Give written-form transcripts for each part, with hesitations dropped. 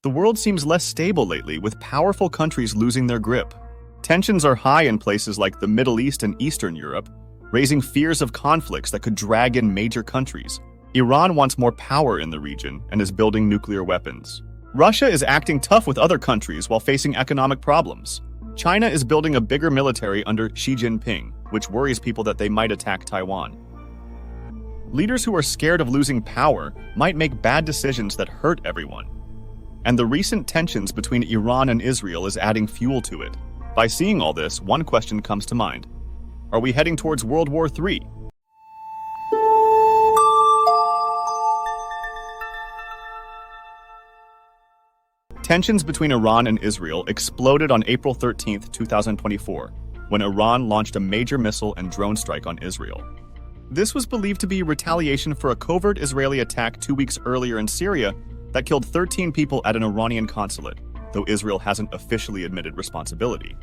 The world seems less stable lately, with powerful countries losing their grip. Tensions are high in places like the Middle East and Eastern Europe, raising fears of conflicts that could drag in major countries. Iran wants more power in the region and is building nuclear weapons. Russia is acting tough with other countries while facing economic problems. China is building a bigger military under Xi Jinping, which worries people that they might attack Taiwan. Leaders who are scared of losing power might make bad decisions that hurt everyone. And the recent tensions between Iran and Israel is adding fuel to it. By seeing all this, one question comes to mind. Are we heading towards World War III? Tensions between Iran and Israel exploded on April 13, 2024, when Iran launched a major missile and drone strike on Israel. This was believed to be retaliation for a covert Israeli attack 2 weeks earlier in Syria that killed 13 people at an Iranian consulate, though Israel hasn't officially admitted responsibility.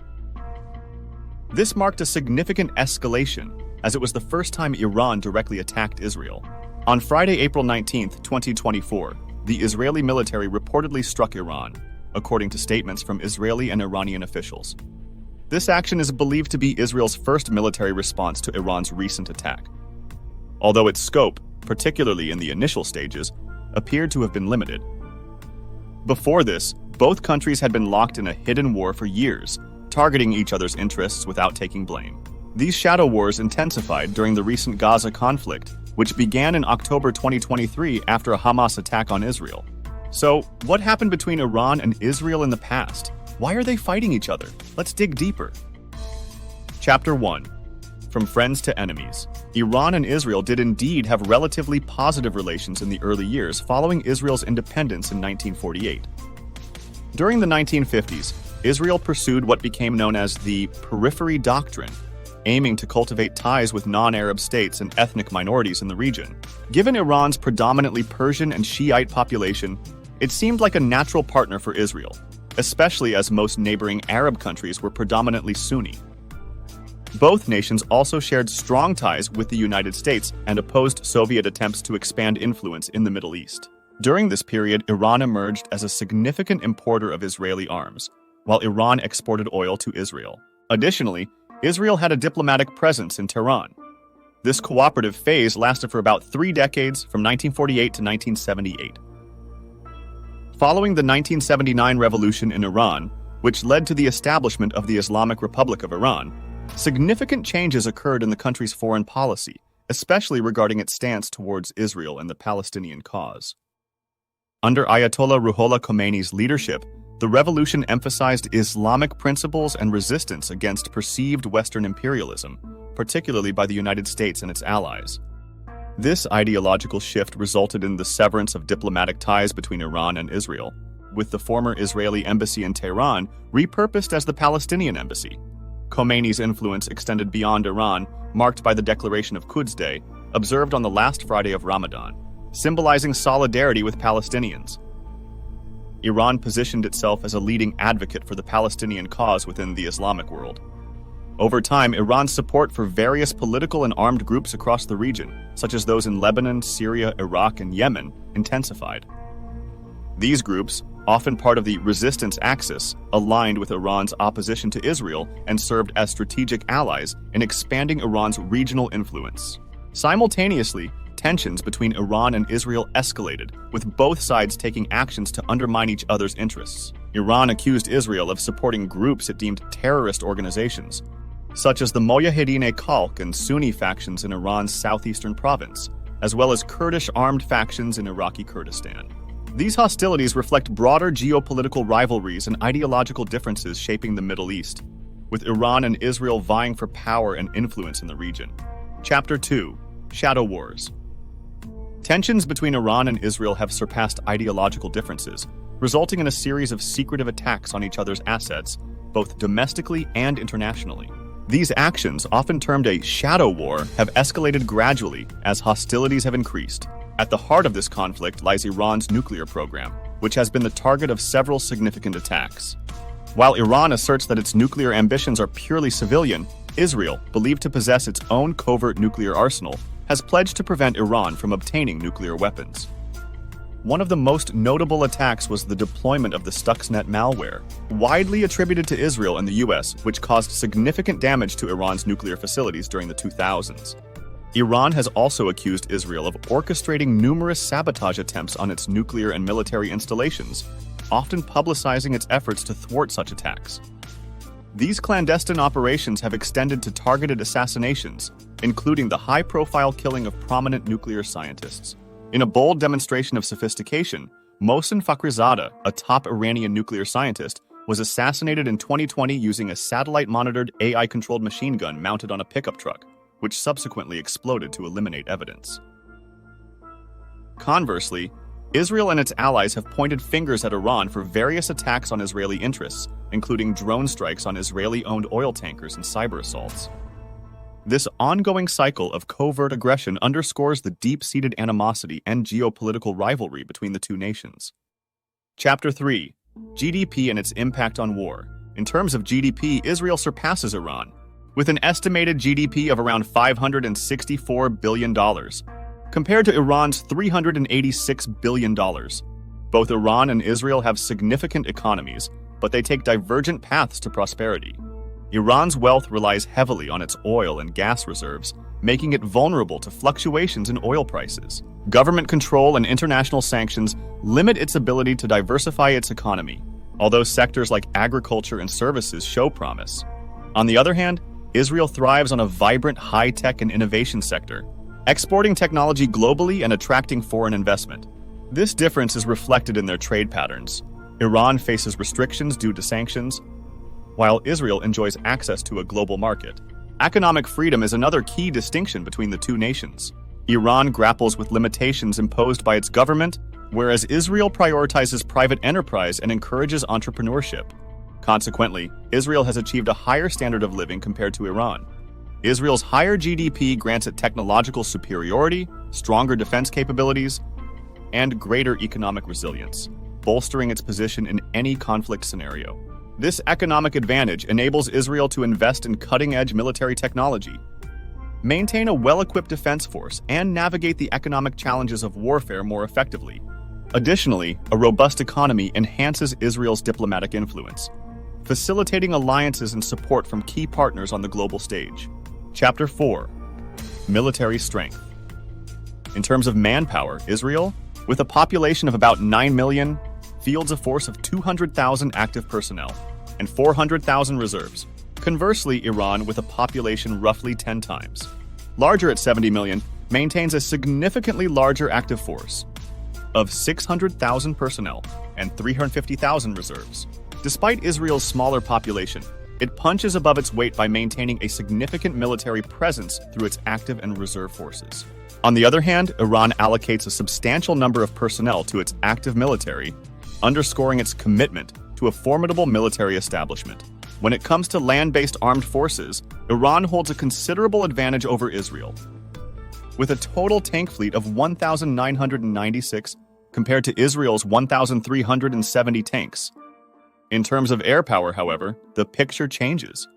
This marked a significant escalation, as it was the first time Iran directly attacked Israel. On Friday, April 19, 2024, the Israeli military reportedly struck Iran, according to statements from Israeli and Iranian officials. This action is believed to be Israel's first military response to Iran's recent attack, although its scope, particularly in the initial stages, appeared to have been limited. Before this, both countries had been locked in a hidden war for years, targeting each other's interests without taking blame. These shadow wars intensified during the recent Gaza conflict, which began in October 2023 after a Hamas attack on Israel. So, what happened between Iran and Israel in the past? Why are they fighting each other? Let's dig deeper. Chapter 1. From Friends to Enemies. Iran and Israel did indeed have relatively positive relations in the early years following Israel's independence in 1948. During the 1950s, Israel pursued what became known as the Periphery Doctrine, aiming to cultivate ties with non-Arab states and ethnic minorities in the region. Given Iran's predominantly Persian and Shiite population, it seemed like a natural partner for Israel, especially as most neighboring Arab countries were predominantly Sunni. Both nations also shared strong ties with the United States and opposed Soviet attempts to expand influence in the Middle East. During this period, Iran emerged as a significant importer of Israeli arms, while Iran exported oil to Israel. Additionally, Israel had a diplomatic presence in Tehran. This cooperative phase lasted for about 3 decades, from 1948 to 1978. Following the 1979 revolution in Iran, which led to the establishment of the Islamic Republic of Iran, significant changes occurred in the country's foreign policy, especially regarding its stance towards Israel and the Palestinian cause. Under Ayatollah Ruhollah Khomeini's leadership, the revolution emphasized Islamic principles and resistance against perceived Western imperialism, particularly by the United States and its allies. This ideological shift resulted in the severance of diplomatic ties between Iran and Israel, with the former Israeli embassy in Tehran repurposed as the Palestinian embassy. Khomeini's influence extended beyond Iran, marked by the declaration of Quds Day, observed on the last Friday of Ramadan, symbolizing solidarity with Palestinians. Iran positioned itself as a leading advocate for the Palestinian cause within the Islamic world. Over time, Iran's support for various political and armed groups across the region, such as those in Lebanon, Syria, Iraq, and Yemen, intensified. These groups, often part of the resistance axis, aligned with Iran's opposition to Israel and served as strategic allies in expanding Iran's regional influence. Simultaneously, tensions between Iran and Israel escalated, with both sides taking actions to undermine each other's interests. Iran accused Israel of supporting groups it deemed terrorist organizations, such as the Mojahedin Khalq and Sunni factions in Iran's southeastern province, as well as Kurdish armed factions in Iraqi Kurdistan. These hostilities reflect broader geopolitical rivalries and ideological differences shaping the Middle East, with Iran and Israel vying for power and influence in the region. Chapter 2. Shadow Wars. Tensions between Iran and Israel have surpassed ideological differences, resulting in a series of secretive attacks on each other's assets, both domestically and internationally. These actions, often termed a shadow war, have escalated gradually as hostilities have increased. At the heart of this conflict lies Iran's nuclear program, which has been the target of several significant attacks. While Iran asserts that its nuclear ambitions are purely civilian, Israel, believed to possess its own covert nuclear arsenal, has pledged to prevent Iran from obtaining nuclear weapons. One of the most notable attacks was the deployment of the Stuxnet malware, widely attributed to Israel and the US, which caused significant damage to Iran's nuclear facilities during the 2000s. Iran has also accused Israel of orchestrating numerous sabotage attempts on its nuclear and military installations, often publicizing its efforts to thwart such attacks. These clandestine operations have extended to targeted assassinations, including the high-profile killing of prominent nuclear scientists. In a bold demonstration of sophistication, Mohsen Fakhrizadeh, a top Iranian nuclear scientist, was assassinated in 2020 using a satellite-monitored AI-controlled machine gun mounted on a pickup truck, which subsequently exploded to eliminate evidence. Conversely, Israel and its allies have pointed fingers at Iran for various attacks on Israeli interests, including drone strikes on Israeli-owned oil tankers and cyber assaults. This ongoing cycle of covert aggression underscores the deep-seated animosity and geopolitical rivalry between the two nations. Chapter 3. GDP and its impact on war. In terms of GDP, Israel surpasses Iran, with an estimated GDP of around $564 billion, compared to Iran's $386 billion. Both Iran and Israel have significant economies, but they take divergent paths to prosperity. Iran's wealth relies heavily on its oil and gas reserves, making it vulnerable to fluctuations in oil prices. Government control and international sanctions limit its ability to diversify its economy, although sectors like agriculture and services show promise. On the other hand, Israel thrives on a vibrant high-tech and innovation sector, exporting technology globally and attracting foreign investment. This difference is reflected in their trade patterns. Iran faces restrictions due to sanctions, while Israel enjoys access to a global market. Economic freedom is another key distinction between the two nations. Iran grapples with limitations imposed by its government, whereas Israel prioritizes private enterprise and encourages entrepreneurship. Consequently, Israel has achieved a higher standard of living compared to Iran. Israel's higher GDP grants it technological superiority, stronger defense capabilities, and greater economic resilience, bolstering its position in any conflict scenario. This economic advantage enables Israel to invest in cutting-edge military technology, maintain a well-equipped defense force, and navigate the economic challenges of warfare more effectively. Additionally, a robust economy enhances Israel's diplomatic influence, facilitating alliances and support from key partners on the global stage. Chapter 4. Military strength. In terms of manpower, Israel, with a population of about 9 million, fields a force of 200,000 active personnel and 400,000 reserves. Conversely, Iran, with a population roughly 10 times larger at 70 million, maintains a significantly larger active force of 600,000 personnel and 350,000 reserves. Despite Israel's smaller population, it punches above its weight by maintaining a significant military presence through its active and reserve forces. On the other hand, Iran allocates a substantial number of personnel to its active military, underscoring its commitment to a formidable military establishment. When it comes to land-based armed forces, Iran holds a considerable advantage over Israel, with a total tank fleet of 1,996 compared to Israel's 1,370 tanks. In terms of air power, however, the picture changes.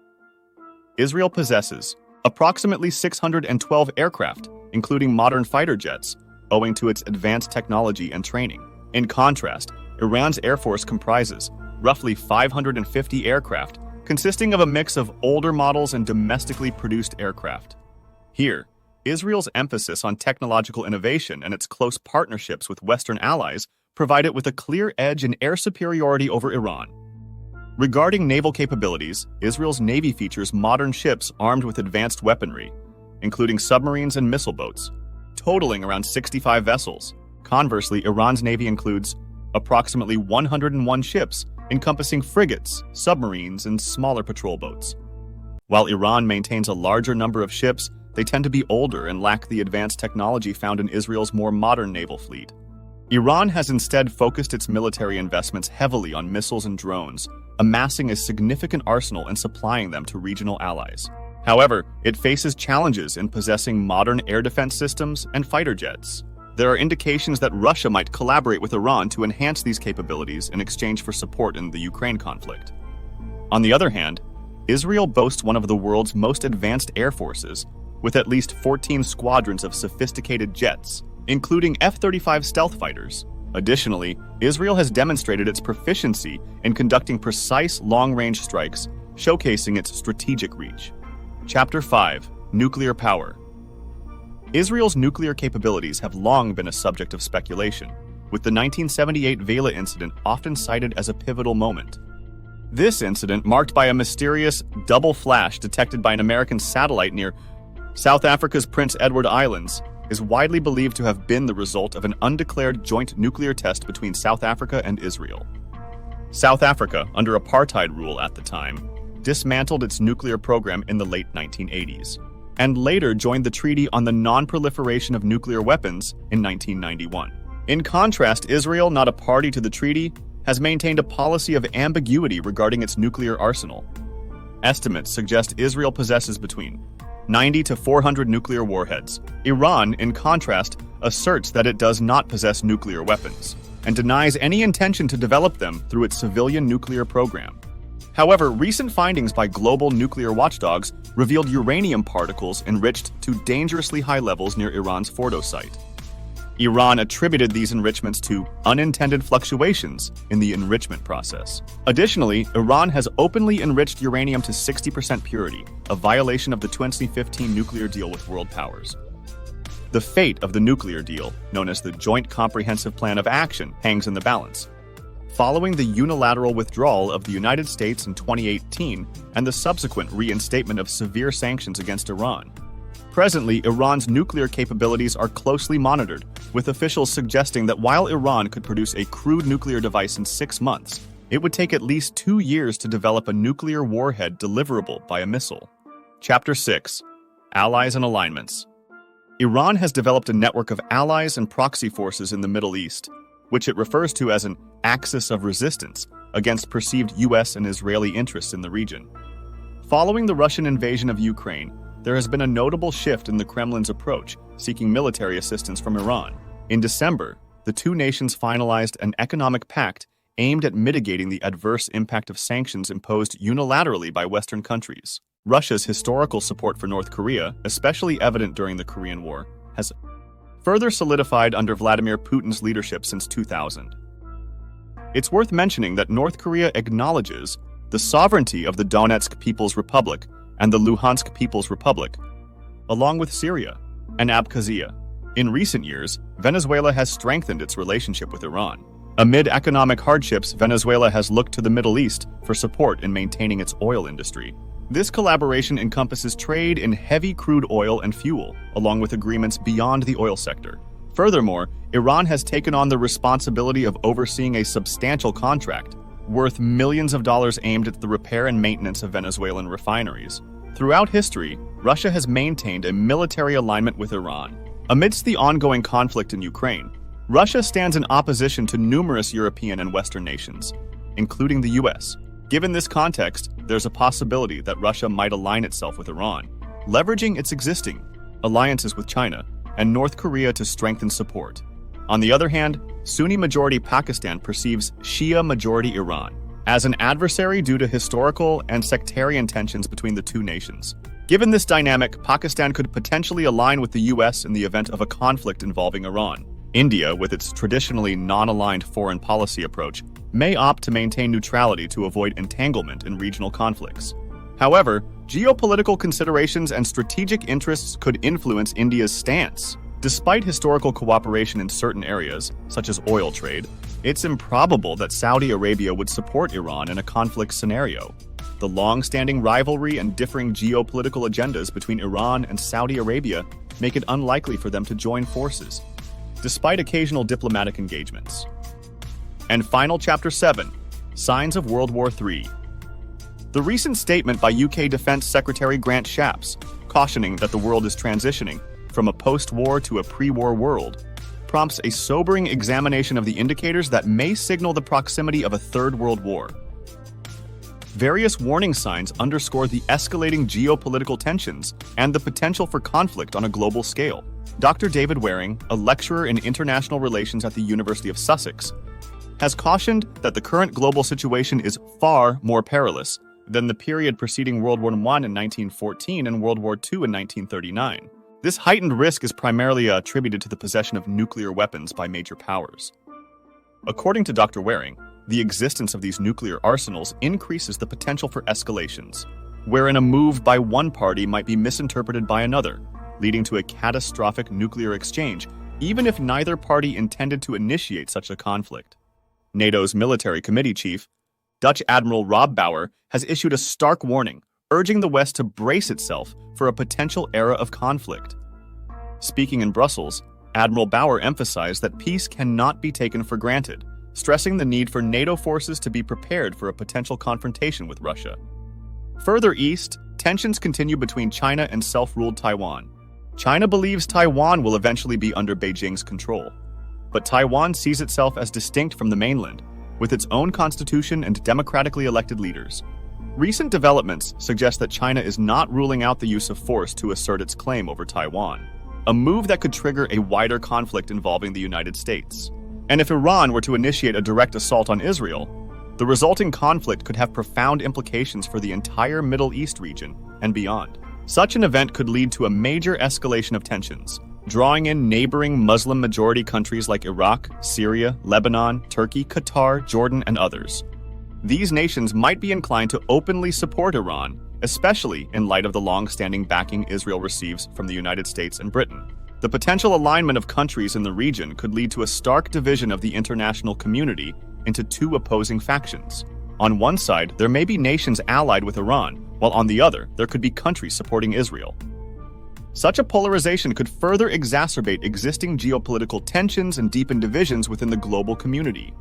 Israel possesses approximately 612 aircraft, including modern fighter jets, owing to its advanced technology and training. In contrast, Iran's air force comprises roughly 550 aircraft, consisting of a mix of older models and domestically produced aircraft. Here, Israel's emphasis on technological innovation and its close partnerships with Western allies provide it with a clear edge in air superiority over Iran. Regarding naval capabilities, Israel's navy features modern ships armed with advanced weaponry, including submarines and missile boats, totaling around 65 vessels. Conversely, Iran's navy includes approximately 101 ships, encompassing frigates, submarines, and smaller patrol boats. While Iran maintains a larger number of ships, they tend to be older and lack the advanced technology found in Israel's more modern naval fleet. Iran has instead focused its military investments heavily on missiles and drones, amassing a significant arsenal and supplying them to regional allies. However, it faces challenges in possessing modern air defense systems and fighter jets. There are indications that Russia might collaborate with Iran to enhance these capabilities in exchange for support in the Ukraine conflict. On the other hand, Israel boasts one of the world's most advanced air forces, with at least 14 squadrons of sophisticated jets, including F-35 stealth fighters, Additionally, Israel has demonstrated its proficiency in conducting precise long-range strikes, showcasing its strategic reach. Chapter 5: Nuclear Power. Israel's nuclear capabilities have long been a subject of speculation, with the 1978 Vela incident often cited as a pivotal moment. This incident, marked by a mysterious double flash detected by an American satellite near South Africa's Prince Edward Islands, is widely believed to have been the result of an undeclared joint nuclear test between South Africa and Israel. South Africa, under apartheid rule at the time, dismantled its nuclear program in the late 1980s, and later joined the Treaty on the Non-Proliferation of Nuclear Weapons in 1991. In contrast, Israel, not a party to the treaty, has maintained a policy of ambiguity regarding its nuclear arsenal. Estimates suggest Israel possesses between 90 to 400 nuclear warheads. Iran, in contrast, asserts that it does not possess nuclear weapons, and denies any intention to develop them through its civilian nuclear program. However, recent findings by global nuclear watchdogs revealed uranium particles enriched to dangerously high levels near Iran's Fordo site. Iran attributed these enrichments to unintended fluctuations in the enrichment process. Additionally, Iran has openly enriched uranium to 60% purity, a violation of the 2015 nuclear deal with world powers. The fate of the nuclear deal, known as the Joint Comprehensive Plan of Action, hangs in the balance. Following the unilateral withdrawal of the United States in 2018 and the subsequent reinstatement of severe sanctions against Iran, presently, Iran's nuclear capabilities are closely monitored, with officials suggesting that while Iran could produce a crude nuclear device in 6 months, it would take at least 2 years to develop a nuclear warhead deliverable by a missile. Chapter 6: Allies and Alignments. Iran has developed a network of allies and proxy forces in the Middle East, which it refers to as an axis of resistance against perceived U.S. and Israeli interests in the region. Following the Russian invasion of Ukraine, there has been a notable shift in the Kremlin's approach, seeking military assistance from Iran. In December, the two nations finalized an economic pact aimed at mitigating the adverse impact of sanctions imposed unilaterally by Western countries. Russia's historical support for North Korea, especially evident during the Korean War, has further solidified under Vladimir Putin's leadership since 2000. It's worth mentioning that North Korea acknowledges the sovereignty of the Donetsk People's Republic and the Luhansk People's Republic, along with Syria and Abkhazia. In recent years, Venezuela has strengthened its relationship with Iran. Amid economic hardships, Venezuela has looked to the Middle East for support in maintaining its oil industry. This collaboration encompasses trade in heavy crude oil and fuel, along with agreements beyond the oil sector. Furthermore, Iran has taken on the responsibility of overseeing a substantial contract worth millions of dollars aimed at the repair and maintenance of Venezuelan refineries. Throughout history, Russia has maintained a military alignment with Iran. Amidst the ongoing conflict in Ukraine, Russia stands in opposition to numerous European and Western nations, including the US. Given this context, there's a possibility that Russia might align itself with Iran, leveraging its existing alliances with China and North Korea to strengthen support. On the other hand, Sunni-majority Pakistan perceives Shia-majority Iran as an adversary due to historical and sectarian tensions between the two nations. Given this dynamic, Pakistan could potentially align with the US in the event of a conflict involving Iran. India, with its traditionally non-aligned foreign policy approach, may opt to maintain neutrality to avoid entanglement in regional conflicts. However, geopolitical considerations and strategic interests could influence India's stance. Despite historical cooperation in certain areas, such as oil trade, it's improbable that Saudi Arabia would support Iran in a conflict scenario. The long-standing rivalry and differing geopolitical agendas between Iran and Saudi Arabia make it unlikely for them to join forces, despite occasional diplomatic engagements. And final Chapter 7: Signs of World War III. The recent statement by UK Defence Secretary Grant Shapps, cautioning that the world is transitioning from a post-war to a pre-war world, prompts a sobering examination of the indicators that may signal the proximity of a Third World War. Various warning signs underscore the escalating geopolitical tensions and the potential for conflict on a global scale. Dr. David Waring, a lecturer in international relations at the University of Sussex, has cautioned that the current global situation is far more perilous than the period preceding World War I in 1914 and World War II in 1939. This heightened risk is primarily attributed to the possession of nuclear weapons by major powers. According to Dr. Waring, the existence of these nuclear arsenals increases the potential for escalations, wherein a move by one party might be misinterpreted by another, leading to a catastrophic nuclear exchange, even if neither party intended to initiate such a conflict. NATO's military committee chief, Dutch Admiral Rob Bauer, has issued a stark warning, urging the West to brace itself for a potential era of conflict. Speaking in Brussels, Admiral Bauer emphasized that peace cannot be taken for granted, stressing the need for NATO forces to be prepared for a potential confrontation with Russia. Further east, tensions continue between China and self-ruled Taiwan. China believes Taiwan will eventually be under Beijing's control, but Taiwan sees itself as distinct from the mainland, with its own constitution and democratically elected leaders. Recent developments suggest that China is not ruling out the use of force to assert its claim over Taiwan, a move that could trigger a wider conflict involving the United States. And if Iran were to initiate a direct assault on Israel, the resulting conflict could have profound implications for the entire Middle East region and beyond. Such an event could lead to a major escalation of tensions, drawing in neighboring Muslim-majority countries like Iraq, Syria, Lebanon, Turkey, Qatar, Jordan, and others. These nations might be inclined to openly support Iran, especially in light of the long-standing backing Israel receives from the United States and Britain. The potential alignment of countries in the region could lead to a stark division of the international community into two opposing factions. On one side, there may be nations allied with Iran, while on the other, there could be countries supporting Israel. Such a polarization could further exacerbate existing geopolitical tensions and deepen divisions within the global community.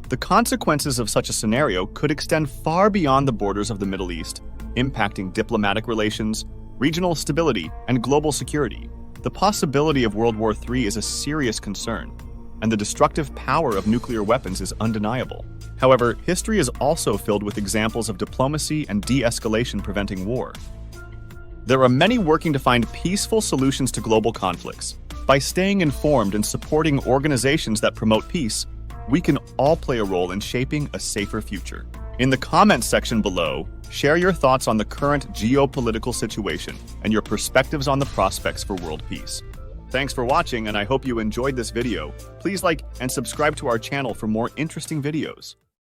The consequences of such a scenario could extend far beyond the borders of the Middle East, impacting diplomatic relations, regional stability, and global security. The possibility of World War III is a serious concern, and the destructive power of nuclear weapons is undeniable. However, history is also filled with examples of diplomacy and de-escalation preventing war. There are many working to find peaceful solutions to global conflicts. By staying informed and supporting organizations that promote peace, we can all play a role in shaping a safer future. In the comments section below, share your thoughts on the current geopolitical situation and your perspectives on the prospects for world peace. Thanks for watching, and I hope you enjoyed this video. Please like and subscribe to our channel for more interesting videos.